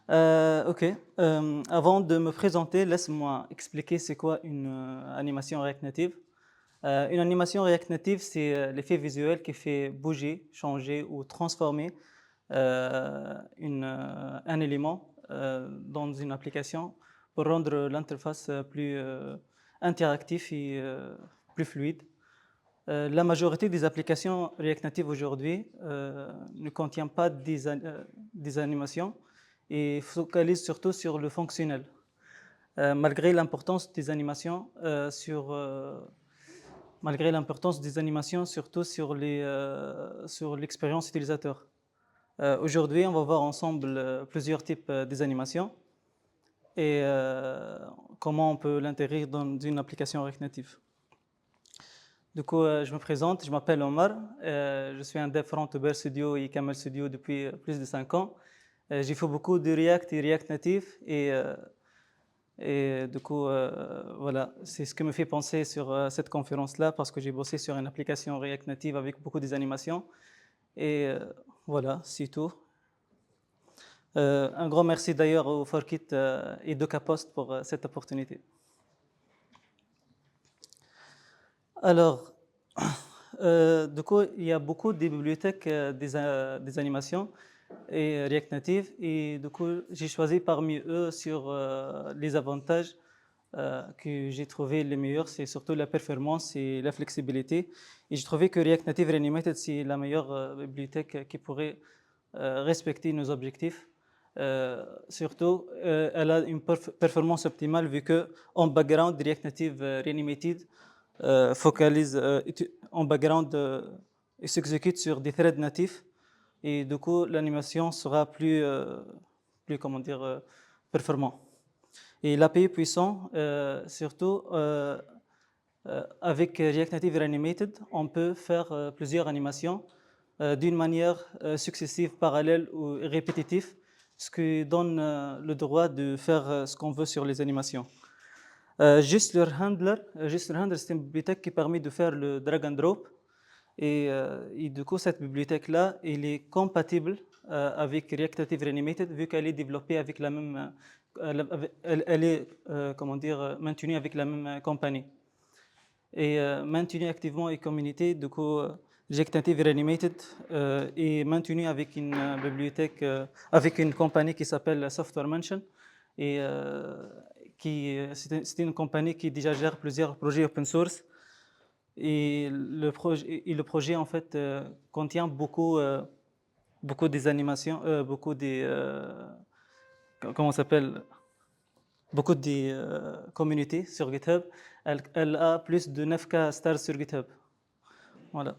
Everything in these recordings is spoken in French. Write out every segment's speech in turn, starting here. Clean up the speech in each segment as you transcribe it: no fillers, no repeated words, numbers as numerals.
Ok. Avant de me présenter, laisse-moi expliquer c'est quoi une animation React Native. Une animation React Native, c'est l'effet visuel qui fait bouger, changer ou transformer un élément dans une application pour rendre l'interface plus interactive et plus fluide. La majorité des applications React Native aujourd'hui ne contient pas des animations et focalise surtout sur le fonctionnel. Malgré l'importance des animations malgré l'importance des animations surtout sur l'expérience utilisateur. Aujourd'hui, on va voir ensemble plusieurs types des animations et comment on peut l'intégrer dans une application React Native. Du coup, je me présente, je m'appelle Omar, je suis un dev front Uber Studio et Camel Studio depuis plus de 5 ans. J'ai fait beaucoup de React et React Native et du coup, voilà, c'est ce qui me fait penser sur cette conférence-là parce que j'ai bossé sur une application React Native avec beaucoup des animations et voilà, c'est tout. Un grand merci d'ailleurs au Forkit et Docapost pour cette opportunité. Alors, du coup, il y a beaucoup de bibliothèques des animations et React Native. Et du coup, j'ai choisi parmi eux sur les avantages que j'ai trouvé les meilleurs, c'est surtout la performance et la flexibilité. Et j'ai trouvé que React Native Reanimated, c'est la meilleure bibliothèque qui pourrait respecter nos objectifs. Surtout, elle a une performance optimale vu que en background, React Native Reanimated focalise en background et s'exécute sur des threads natifs et du coup l'animation sera plus comment dire performant. Et l'API puissant, surtout avec React Native Reanimated, on peut faire plusieurs animations d'une manière successive, parallèle ou répétitive, ce qui donne le droit de faire ce qu'on veut sur les animations. Juste le handler, c'est une bibliothèque qui permet de faire le drag and drop. Et du coup, cette bibliothèque-là, elle est compatible avec React Native Reanimated vu qu'elle est développée avec la même, elle est, comment dire, maintenue avec la même compagnie. Et maintenue activement et communauté, du coup, React Native Reanimated est maintenu avec une bibliothèque, avec une compagnie qui s'appelle Software Mansion. Et c'est une compagnie qui déjà gère plusieurs projets open source. Et le projet en fait contient beaucoup des animations, beaucoup des comment ça s'appelle, beaucoup des communautés sur GitHub. Elle a plus de 9K stars sur GitHub. Voilà.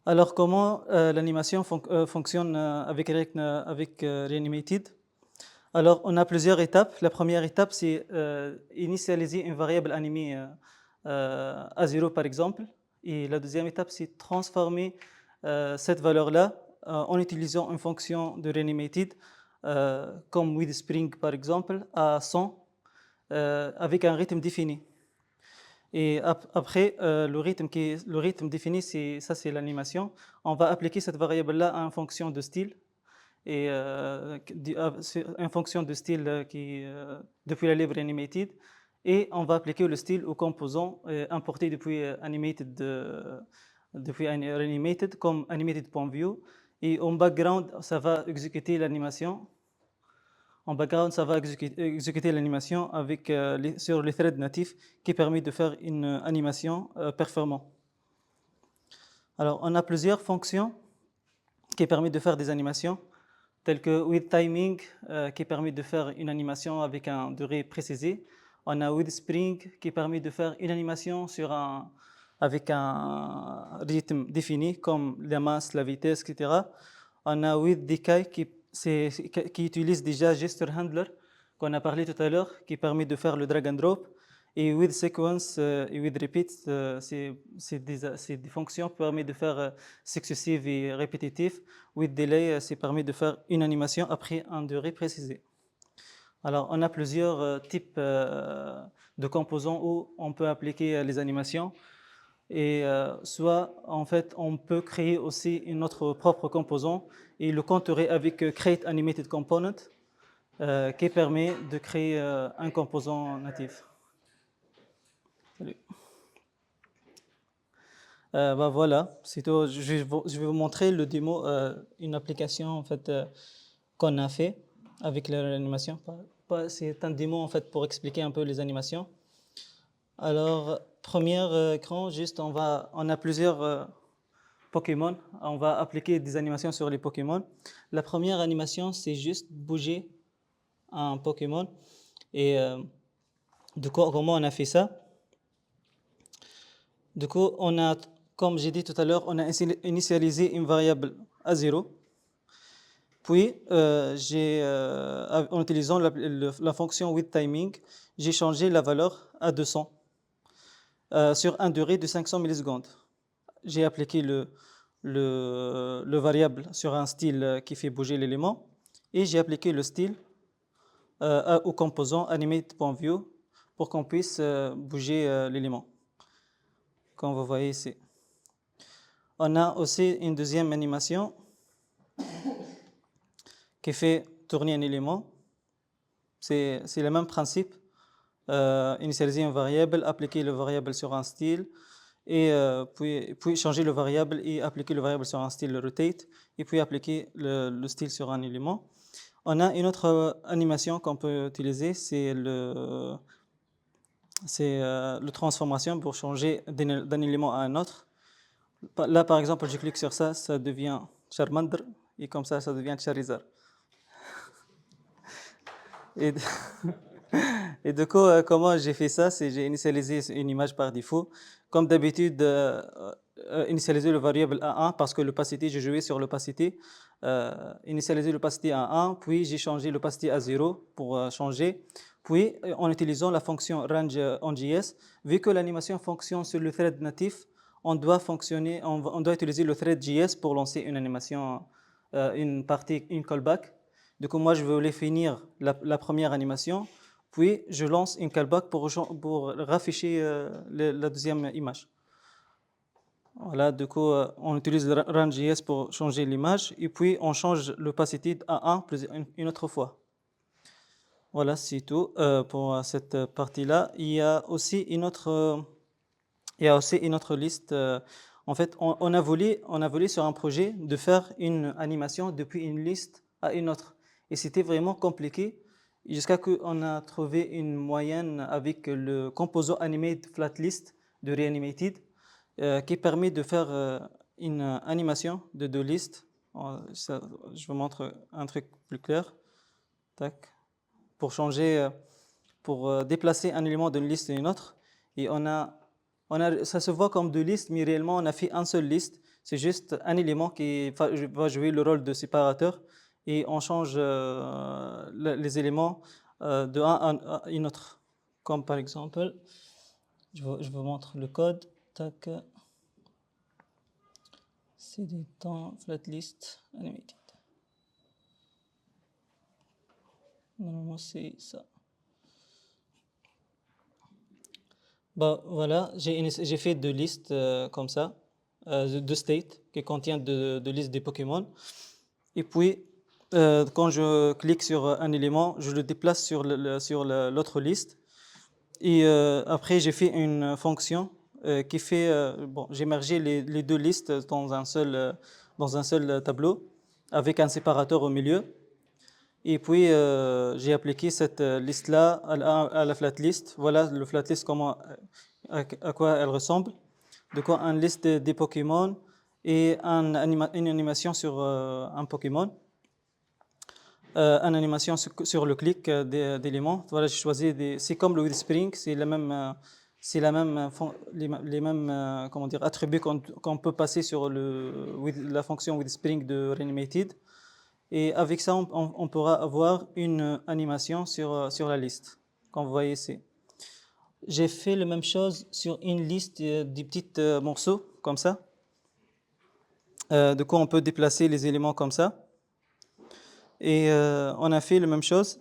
Alors comment l'animation fonctionne avec Reanimated? Alors on a plusieurs étapes. La première étape c'est initialiser une variable animée à 0 par exemple. Et la deuxième étape, c'est transformer cette valeur-là en utilisant une fonction de Reanimated, comme with Spring par exemple, à 100, avec un rythme défini. Et après, le rythme défini, ça c'est l'animation. On va appliquer cette variable-là à une fonction de style, et c'est une fonction de style depuis la libre Animated, et on va appliquer le style aux composants importés depuis Animated comme Animated.view, et en background ça va exécuter l'animation. En background, ça va exécuter l'animation sur les threads natifs qui permet de faire une animation performante. Alors, on a plusieurs fonctions qui permettent de faire des animations, telles que with timing, qui permet de faire une animation avec une durée précisée. On a with spring, qui permet de faire une animation avec un rythme défini, comme la masse, la vitesse, etc. On a with decay, qui utilise déjà gesture handler, qu'on a parlé tout à l'heure, qui permet de faire le drag and drop. Et with sequence et with repeat, c'est des fonctions qui permettent de faire successive et répétitif. With delay, c'est permet de faire une animation après une durée précisée. Alors, on a plusieurs types de composants où on peut appliquer les animations. Et soit, en fait, on peut créer aussi notre propre composant et le contourer avec Create Animated Component qui permet de créer un composant natif. Salut. Voilà, c'est tout. Je vais vous montrer le démo, une application en fait qu'on a fait avec l'animation. C'est un démo en fait pour expliquer un peu les animations. Alors, premier écran, juste on a plusieurs Pokémon. On va appliquer des animations sur les Pokémon. La première animation, c'est juste bouger un Pokémon. Et du coup, comment on a fait ça? Du coup, comme j'ai dit tout à l'heure, on a initialisé une variable à 0. Puis, en utilisant la fonction withTiming, j'ai changé la valeur à 200 sur une durée de 500 millisecondes. J'ai appliqué le variable sur un style qui fait bouger l'élément et j'ai appliqué le style au composant animate.view pour qu'on puisse bouger l'élément, comme vous voyez ici. On a aussi une deuxième animation qui fait tourner un élément. C'est le même principe. Initialiser une variable, appliquer le variable sur un style, et puis changer le variable et appliquer le variable sur un style rotate, et puis appliquer le style sur un élément. On a une autre animation qu'on peut utiliser, c'est la transformation pour changer d'un élément à un autre. Là, par exemple, je clique sur ça, ça devient Charmander, et comme ça devient Charizard. Et, et du coup, comment j'ai fait ça? C'est j'ai initialisé une image par défaut. Comme d'habitude, initialiser le variable à 1 parce que l'opacité, j'ai joué sur l'opacité. Initialiser l'opacité à 1, puis j'ai changé l'opacité à 0 pour changer. Puis, en utilisant la fonction range en JS, vu que l'animation fonctionne sur le thread natif, on doit utiliser le thread JS pour lancer une animation, une callback. Du coup, moi, je voulais finir la première animation, puis je lance une callback pour rafficher la deuxième image. Voilà, du coup, on utilise le range.js pour changer l'image, et puis on change l'opacité à 1 une autre fois. Voilà, c'est tout pour cette partie-là. Il y a aussi une autre liste. En fait, on a voulu sur un projet de faire une animation depuis une liste à une autre. Et c'était vraiment compliqué jusqu'à ce qu'on a trouvé une moyenne avec le composant animate flatlist de Reanimated qui permet de faire une animation de deux listes. Je vous montre un truc plus clair. Tac. Pour changer, pour déplacer un élément d'une liste à une autre. Et ça se voit comme deux listes, mais réellement, on a fait une seule liste. C'est juste un élément qui va jouer le rôle de séparateur et on change les éléments de un à une autre. Comme par exemple, je vous montre le code. Tac. C'est des temps flatlist animated. Normalement, c'est ça. Bah, voilà, j'ai fait deux listes comme ça, deux states qui contiennent deux listes des Pokémon. Et puis, quand je clique sur un élément, je le déplace sur l'autre liste. Et après, j'ai fait une fonction qui fait, j'ai mergé les deux listes dans un seul tableau avec un séparateur au milieu. Et puis, j'ai appliqué cette liste-là à la flatlist. Voilà le flatlist, à quoi elle ressemble. De quoi une liste des Pokémon et une animation sur un Pokémon. Une animation sur le clic d'éléments. Voilà, j'ai choisi c'est comme le WithSpring, c'est les mêmes comment dire, attributs qu'on peut passer sur la fonction WithSpring de Reanimated. Et avec ça, on pourra avoir une animation sur la liste, comme vous voyez ici. J'ai fait la même chose sur une liste des petits morceaux, comme ça. De quoi on peut déplacer les éléments comme ça. Et on a fait la même chose.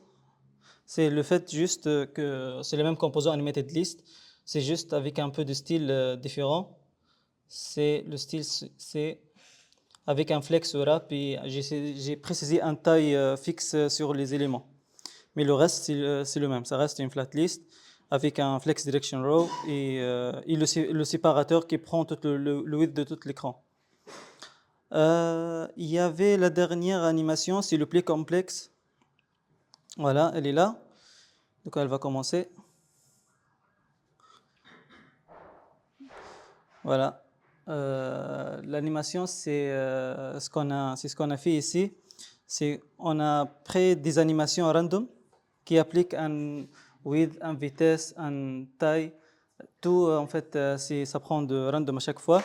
C'est le fait juste que c'est le même composant animated list. C'est juste avec un peu de style différent. c'est le style, c'est avec un flex wrap et j'ai précisé une taille fixe sur les éléments. Mais le reste, c'est le même. Ça reste une flat list avec un flex direction row et le séparateur qui prend tout le width de tout l'écran. Il y avait la dernière animation, c'est le play complexe. Voilà, elle est là. Donc elle va commencer. Voilà. L'animation, c'est ce qu'on a fait ici. On a pris des animations random qui appliquent un width, une vitesse, une taille. Tout, en fait, ça prend de random à chaque fois.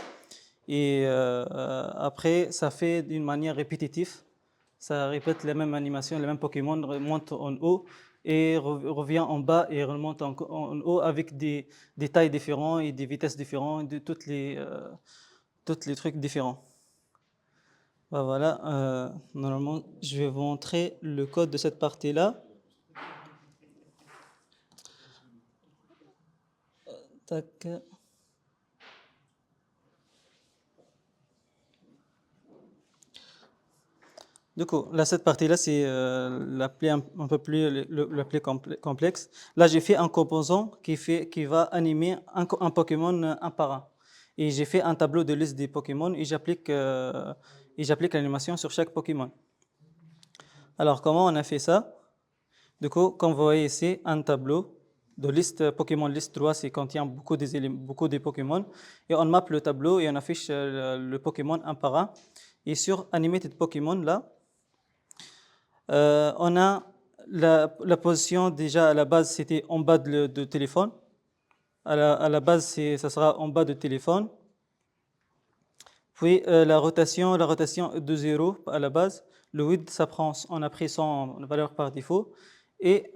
Et après, ça fait d'une manière répétitive. Ça répète les mêmes animations, les mêmes Pokémon remontent en haut et revient en bas et remonte en haut avec des tailles différentes et des vitesses différentes, de tous les trucs différents. Ben voilà, normalement, je vais vous montrer le code de cette partie-là. Tac. Du coup, là, cette partie-là, c'est l'appli un peu plus l'appli complexe. Là, j'ai fait un composant qui va animer un Pokémon un par un. Et j'ai fait un tableau de liste des Pokémon et j'applique l'animation sur chaque Pokémon. Alors, comment on a fait ça? Du coup, comme vous voyez ici, un tableau de liste Pokémon liste 3, c'est contient beaucoup des Pokémon. Et on mappe le tableau et on affiche le Pokémon un par un. Et sur Animated Pokémon, là, on a la position déjà à la base, c'était en bas de téléphone. À la base, ça sera en bas de téléphone. Puis la rotation de 0 à la base. Le width, on a pris son valeur par défaut. Et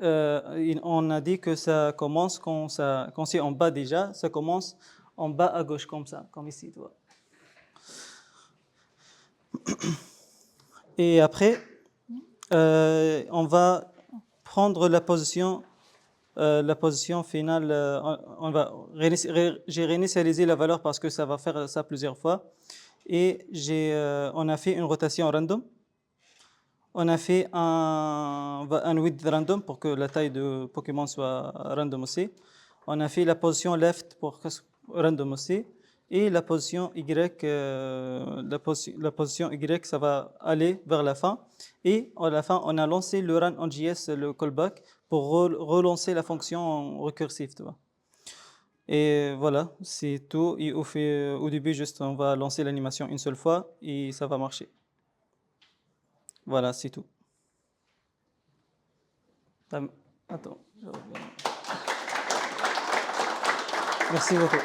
on a dit que ça commence quand c'est en bas déjà, ça commence en bas à gauche comme ça, comme ici, tu vois. Et après, on va prendre la position finale. J'ai réinitialisé la valeur parce que ça va faire ça plusieurs fois. Et on a fait une rotation random. On a fait un width random pour que la taille de Pokémon soit random aussi. On a fait la position left pour random aussi. Et la position Y, la position Y, ça va aller vers la fin. Et à la fin, on a lancé le run en JS, le callback, pour relancer la fonction recursive. Tu vois. Et voilà, c'est tout. Et au début, juste, on va lancer l'animation une seule fois et ça va marcher. Voilà, c'est tout. Attends, je reviens. Merci beaucoup.